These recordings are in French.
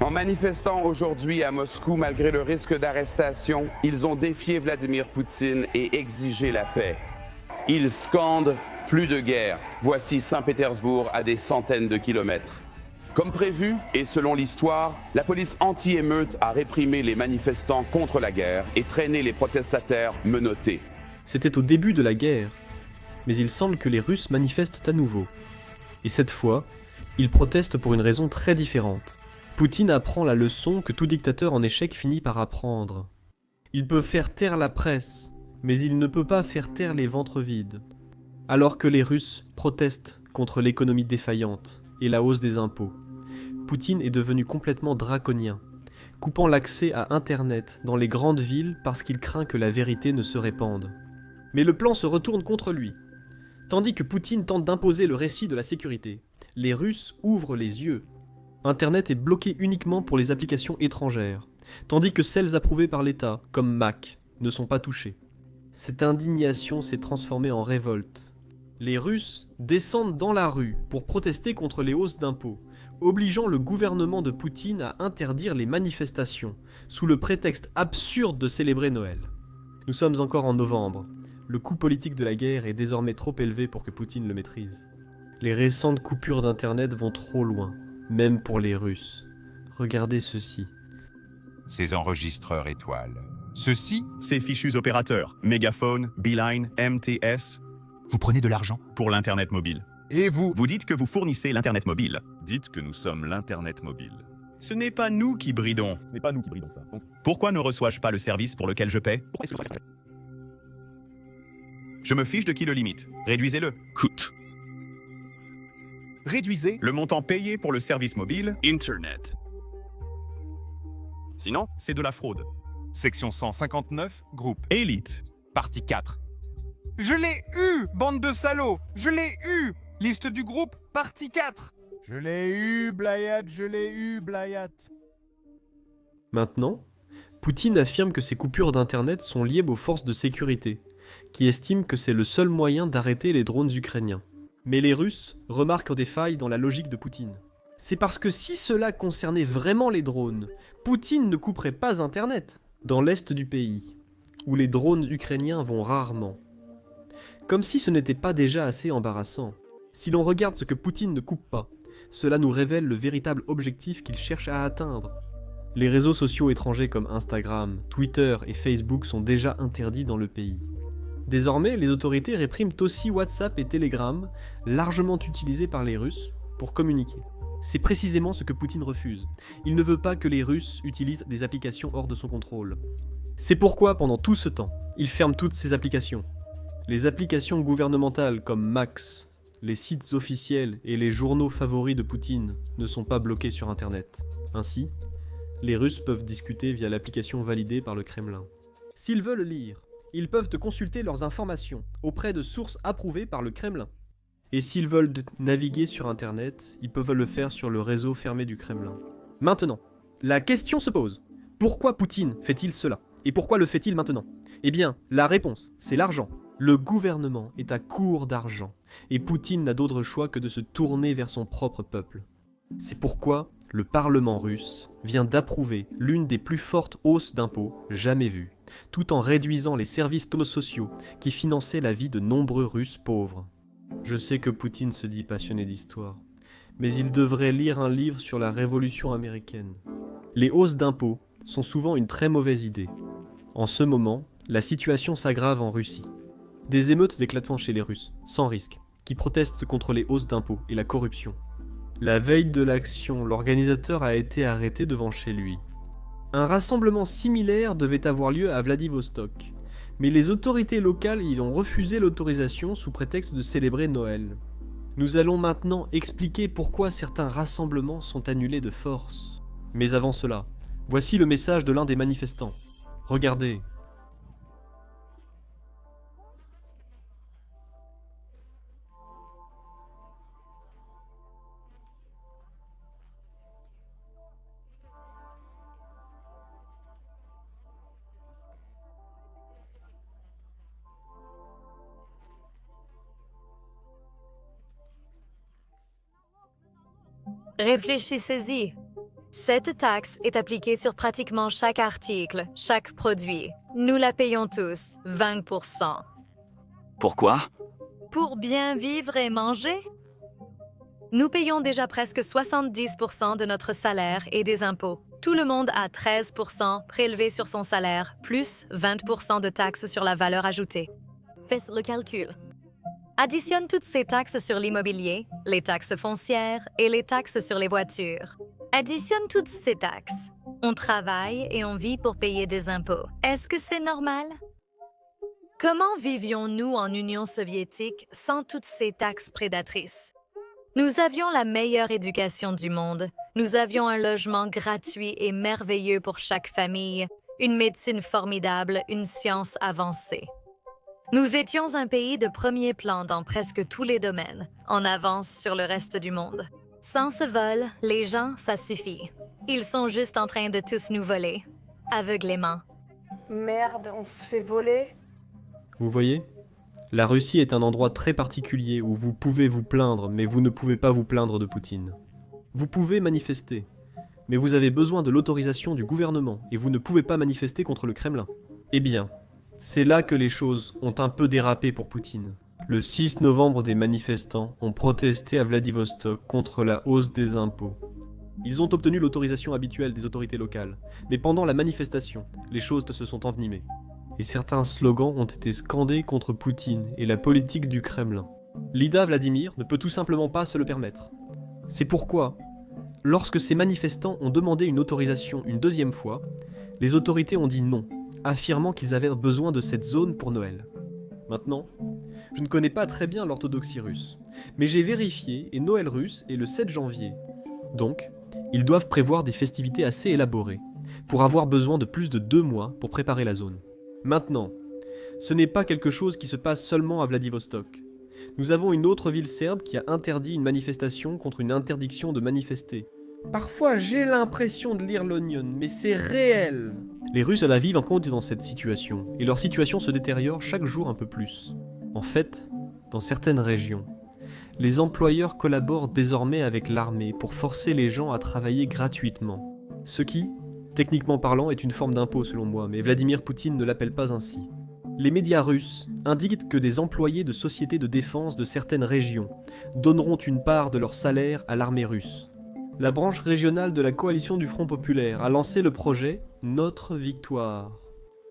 En manifestant aujourd'hui à Moscou, malgré le risque d'arrestation, ils ont défié Vladimir Poutine et exigé la paix. Ils scandent « Plus de guerre ». Voici Saint-Pétersbourg à des centaines de kilomètres. Comme prévu, et selon l'histoire, la police anti-émeute a réprimé les manifestants contre la guerre et traîné les protestataires menottés. C'était au début de la guerre, mais il semble que les Russes manifestent à nouveau. Et cette fois, ils protestent pour une raison très différente. Poutine apprend la leçon que tout dictateur en échec finit par apprendre. Il peut faire taire la presse, mais il ne peut pas faire taire les ventres vides. Alors que les Russes protestent contre l'économie défaillante et la hausse des impôts, Poutine est devenu complètement draconien, coupant l'accès à Internet dans les grandes villes parce qu'il craint que la vérité ne se répande. Mais le plan se retourne contre lui. Tandis que Poutine tente d'imposer le récit de la sécurité, les Russes ouvrent les yeux. Internet est bloqué uniquement pour les applications étrangères, tandis que celles approuvées par l'État, comme Mac, ne sont pas touchées. Cette indignation s'est transformée en révolte. Les Russes descendent dans la rue pour protester contre les hausses d'impôts, obligeant le gouvernement de Poutine à interdire les manifestations, sous le prétexte absurde de célébrer Noël. Nous sommes encore en novembre. Le coût politique de la guerre est désormais trop élevé pour que Poutine le maîtrise. Les récentes coupures d'Internet vont trop loin, même pour les Russes. Regardez ceci. Ces enregistreurs étoiles. Ceci, Ces fichus opérateurs, Megaphone, Beeline, MTS, vous prenez de l'argent. pour l'Internet mobile. Et vous? Vous dites que vous fournissez l'Internet mobile. Dites que nous sommes l'Internet mobile. Ce n'est pas nous qui bridons. Ce n'est pas nous qui bridons ça. Pourquoi ne reçois-je pas le service pour lequel je paie? Je me fiche de qui le limite. Réduisez-le. Coûte. Réduisez. Le montant payé pour le service mobile, Internet. Sinon, c'est de la fraude. Section 159, groupe. Élite. Partie 4. Je l'ai eu, bande de salauds. Je l'ai eu. Liste du groupe, partie 4. Je l'ai eu, Blayat, je l'ai eu, Blayat. Maintenant, Poutine affirme que ces coupures d'Internet sont liées aux forces de sécurité, qui estiment que c'est le seul moyen d'arrêter les drones ukrainiens. Mais les Russes remarquent des failles dans la logique de Poutine. C'est parce que si cela concernait vraiment les drones, Poutine ne couperait pas Internet dans l'est du pays, où les drones ukrainiens vont rarement. Comme si ce n'était pas déjà assez embarrassant. Si l'on regarde ce que Poutine ne coupe pas, cela nous révèle le véritable objectif qu'il cherche à atteindre. Les réseaux sociaux étrangers comme Instagram, Twitter et Facebook sont déjà interdits dans le pays. Désormais, les autorités répriment aussi WhatsApp et Telegram, largement utilisés par les Russes, pour communiquer. C'est précisément ce que Poutine refuse. Il ne veut pas que les Russes utilisent des applications hors de son contrôle. C'est pourquoi, pendant tout ce temps, il ferme toutes ces applications. Les applications gouvernementales comme Max, les sites officiels et les journaux favoris de Poutine ne sont pas bloqués sur Internet. Ainsi, les Russes peuvent discuter via l'application validée par le Kremlin. S'ils veulent lire, ils peuvent consulter leurs informations auprès de sources approuvées par le Kremlin. Et s'ils veulent naviguer sur Internet, ils peuvent le faire sur le réseau fermé du Kremlin. Maintenant, la question se pose. Pourquoi Poutine fait-il cela? Et pourquoi le fait-il maintenant? Eh bien, la réponse, c'est l'argent. Le gouvernement est à court d'argent, et Poutine n'a d'autre choix que de se tourner vers son propre peuple. C'est pourquoi le Parlement russe vient d'approuver l'une des plus fortes hausses d'impôts jamais vues, tout en réduisant les services sociaux qui finançaient la vie de nombreux Russes pauvres. Je sais que Poutine se dit passionné d'histoire, mais il devrait lire un livre sur la Révolution américaine. Les hausses d'impôts sont souvent une très mauvaise idée. En ce moment, la situation s'aggrave en Russie. Des émeutes éclatant chez les Russes, sans risque, qui protestent contre les hausses d'impôts et la corruption. La veille de l'action, l'organisateur a été arrêté devant chez lui. Un rassemblement similaire devait avoir lieu à Vladivostok, mais les autorités locales y ont refusé l'autorisation sous prétexte de célébrer Noël. Nous allons maintenant expliquer pourquoi certains rassemblements sont annulés de force. Mais avant cela, voici le message de l'un des manifestants. Regardez. Réfléchissez-y. Cette taxe est appliquée sur pratiquement chaque article, chaque produit. Nous la payons tous, 20%. Pourquoi? Pour bien vivre et manger? Nous payons déjà presque 70% de notre salaire et des impôts. Tout le monde a 13% prélevés sur son salaire, plus 20% de taxes sur la valeur ajoutée. Fais le calcul. Additionne toutes ces taxes sur l'immobilier, les taxes foncières et les taxes sur les voitures. Additionne toutes ces taxes. On travaille et on vit pour payer des impôts. Est-ce que c'est normal? Comment vivions-nous en Union soviétique sans toutes ces taxes prédatrices? Nous avions la meilleure éducation du monde. Nous avions un logement gratuit et merveilleux pour chaque famille, une médecine formidable, une science avancée. Nous étions un pays de premier plan dans presque tous les domaines, en avance sur le reste du monde. Sans ce vol, les gens, ça suffit. Ils sont juste en train de tous nous voler, aveuglément. Merde, on se fait voler. Vous voyez? La Russie est un endroit très particulier où vous pouvez vous plaindre, mais vous ne pouvez pas vous plaindre de Poutine. Vous pouvez manifester, mais vous avez besoin de l'autorisation du gouvernement et vous ne pouvez pas manifester contre le Kremlin. Eh bien, c'est là que les choses ont un peu dérapé pour Poutine. Le 6 novembre, des manifestants ont protesté à Vladivostok contre la hausse des impôts. Ils ont obtenu l'autorisation habituelle des autorités locales, mais pendant la manifestation, les choses se sont envenimées. Et certains slogans ont été scandés contre Poutine et la politique du Kremlin. Lida Vladimir ne peut tout simplement pas se le permettre. C'est pourquoi, lorsque ces manifestants ont demandé une autorisation une deuxième fois, les autorités ont dit non, affirmant qu'ils avaient besoin de cette zone pour Noël. Maintenant, je ne connais pas très bien l'orthodoxie russe, mais j'ai vérifié et Noël russe est le 7 janvier. Donc, ils doivent prévoir des festivités assez élaborées, pour avoir besoin de plus de 2 mois pour préparer la zone. Maintenant, ce n'est pas quelque chose qui se passe seulement à Vladivostok. Nous avons une autre ville serbe qui a interdit une manifestation contre une interdiction de manifester. Parfois, j'ai l'impression de lire l'Onion, mais c'est réel. Les Russes à la vivent encore dans cette situation, et leur situation se détériore chaque jour un peu plus. En fait, dans certaines régions, les employeurs collaborent désormais avec l'armée pour forcer les gens à travailler gratuitement. Ce qui, techniquement parlant, est une forme d'impôt selon moi, mais Vladimir Poutine ne l'appelle pas ainsi. Les médias russes indiquent que des employés de sociétés de défense de certaines régions donneront une part de leur salaire à l'armée russe. La branche régionale de la coalition du Front populaire a lancé le projet « Notre victoire ».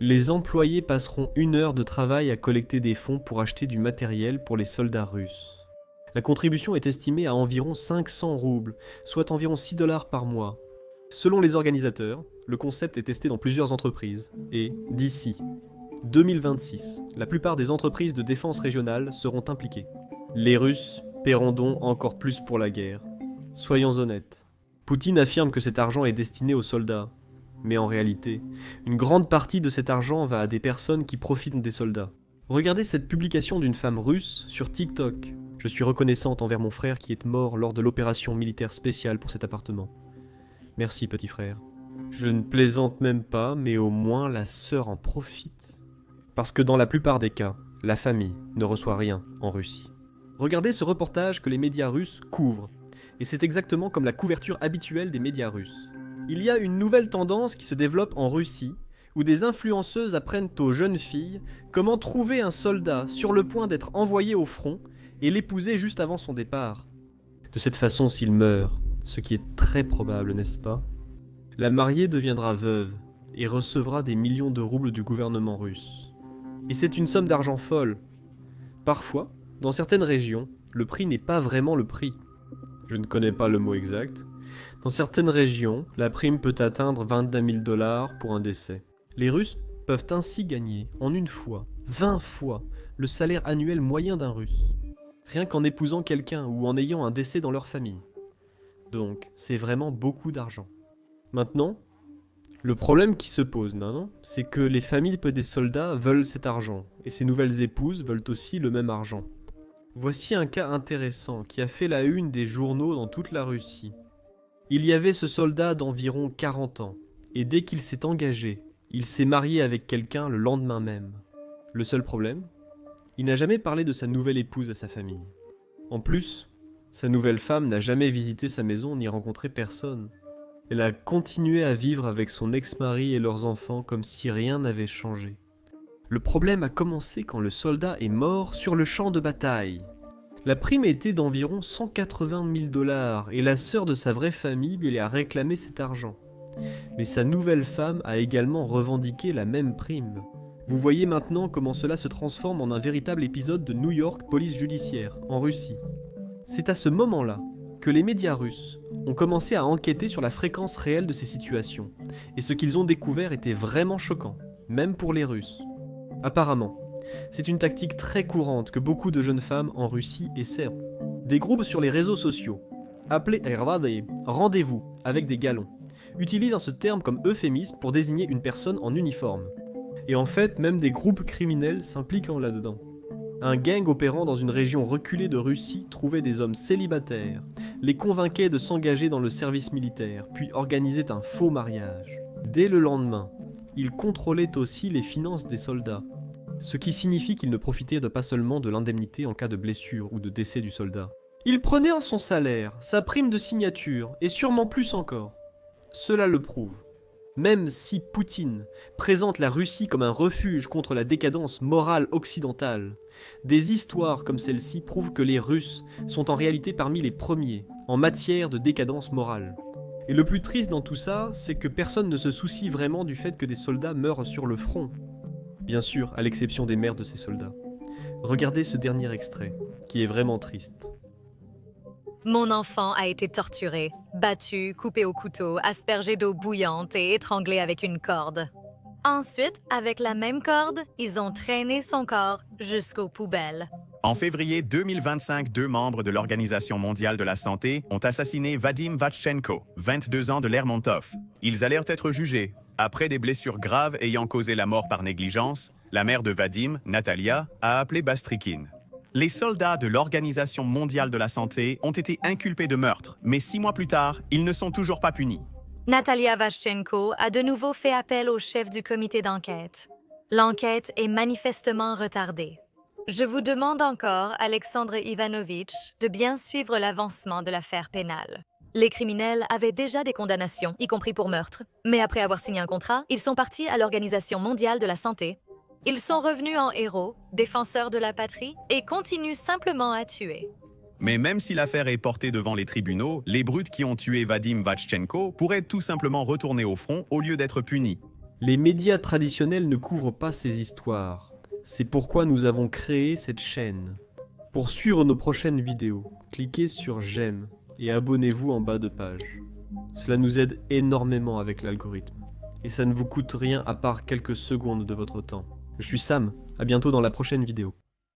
Les employés passeront 1 heure de travail à collecter des fonds pour acheter du matériel pour les soldats russes. La contribution est estimée à environ 500 roubles, soit environ $6 par mois. Selon les organisateurs, le concept est testé dans plusieurs entreprises, et d'ici 2026, la plupart des entreprises de défense régionale seront impliquées. Les Russes paieront donc encore plus pour la guerre. Soyons honnêtes. Poutine affirme que cet argent est destiné aux soldats, mais en réalité, une grande partie de cet argent va à des personnes qui profitent des soldats. Regardez cette publication d'une femme russe sur TikTok. Je suis reconnaissante envers mon frère qui est mort lors de l'opération militaire spéciale pour cet appartement. Merci petit frère. Je ne plaisante même pas, mais au moins la sœur en profite. Parce que dans la plupart des cas, la famille ne reçoit rien en Russie. Regardez ce reportage que les médias russes couvrent. Et c'est exactement comme la couverture habituelle des médias russes. Il y a une nouvelle tendance qui se développe en Russie, où des influenceuses apprennent aux jeunes filles comment trouver un soldat sur le point d'être envoyé au front et l'épouser juste avant son départ. De cette façon, s'il meurt, ce qui est très probable, n'est-ce pas? La mariée deviendra veuve et recevra des millions de roubles du gouvernement russe. Et c'est une somme d'argent folle. Parfois, dans certaines régions, le prix n'est pas vraiment le prix. Je ne connais pas le mot exact. Dans certaines régions, la prime peut atteindre $22 000 pour un décès. Les Russes peuvent ainsi gagner, en une fois, 20 fois, le salaire annuel moyen d'un Russe. Rien qu'en épousant quelqu'un ou en ayant un décès dans leur famille. Donc, c'est vraiment beaucoup d'argent. Maintenant, le problème qui se pose, c'est que les familles des soldats veulent cet argent, et ces nouvelles épouses veulent aussi le même argent. Voici un cas intéressant qui a fait la une des journaux dans toute la Russie. Il y avait ce soldat d'environ 40 ans, et dès qu'il s'est engagé, il s'est marié avec quelqu'un le lendemain même. Le seul problème, il n'a jamais parlé de sa nouvelle épouse à sa famille. En plus, sa nouvelle femme n'a jamais visité sa maison ni rencontré personne. Elle a continué à vivre avec son ex-mari et leurs enfants comme si rien n'avait changé. Le problème a commencé quand le soldat est mort sur le champ de bataille. La prime était d'environ 180 000 $ et la sœur de sa vraie famille lui a réclamé cet argent. Mais sa nouvelle femme a également revendiqué la même prime. Vous voyez maintenant comment cela se transforme en un véritable épisode de New York Police Judiciaire, en Russie. C'est à ce moment-là que les médias russes ont commencé à enquêter sur la fréquence réelle de ces situations, et ce qu'ils ont découvert était vraiment choquant, même pour les Russes. Apparemment, c'est une tactique très courante que beaucoup de jeunes femmes en Russie essaient. Des groupes sur les réseaux sociaux, appelés rendez-vous avec des galons, utilisent ce terme comme euphémisme pour désigner une personne en uniforme. Et en fait, même des groupes criminels s'impliquent là-dedans. Un gang opérant dans une région reculée de Russie trouvait des hommes célibataires, les convainquait de s'engager dans le service militaire, puis organisait un faux mariage. Dès le lendemain, ils contrôlaient aussi les finances des soldats, ce qui signifie qu'ils ne profitaient pas seulement de l'indemnité en cas de blessure ou de décès du soldat. Ils prenaient son salaire, sa prime de signature, et sûrement plus encore. Cela le prouve. Même si Poutine présente la Russie comme un refuge contre la décadence morale occidentale, des histoires comme celle-ci prouvent que les Russes sont en réalité parmi les premiers en matière de décadence morale. Et le plus triste dans tout ça, c'est que personne ne se soucie vraiment du fait que des soldats meurent sur le front. Bien sûr, à l'exception des mères de ces soldats. Regardez ce dernier extrait, qui est vraiment triste. Mon enfant a été torturé, battu, coupé au couteau, aspergé d'eau bouillante et étranglé avec une corde. Ensuite, avec la même corde, ils ont traîné son corps jusqu'aux poubelles. En février 2025, 2 membres de l'Organisation mondiale de la santé ont assassiné Vadim Vatchenko, 22 ans de Lermontov. Ils allèrent être jugés. Après des blessures graves ayant causé la mort par négligence, la mère de Vadim, Natalia, a appelé Bastrykine. Les soldats de l'Organisation mondiale de la santé ont été inculpés de meurtre, mais 6 mois plus tard, ils ne sont toujours pas punis. Natalia Vashchenko a de nouveau fait appel au chef du comité d'enquête. L'enquête est manifestement retardée. Je vous demande encore, Alexandre Ivanovitch, de bien suivre l'avancement de l'affaire pénale. Les criminels avaient déjà des condamnations, y compris pour meurtre, mais après avoir signé un contrat, ils sont partis à l'Organisation mondiale de la santé. Ils sont revenus en héros, défenseurs de la patrie, et continuent simplement à tuer. Mais même si l'affaire est portée devant les tribunaux, les brutes qui ont tué Vadim Vatchenko pourraient tout simplement retourner au front au lieu d'être punis. Les médias traditionnels ne couvrent pas ces histoires. C'est pourquoi nous avons créé cette chaîne. Pour suivre nos prochaines vidéos, cliquez sur j'aime et abonnez-vous en bas de page. Cela nous aide énormément avec l'algorithme. Et ça ne vous coûte rien à part quelques secondes de votre temps. Je suis Sam, à bientôt dans la prochaine vidéo.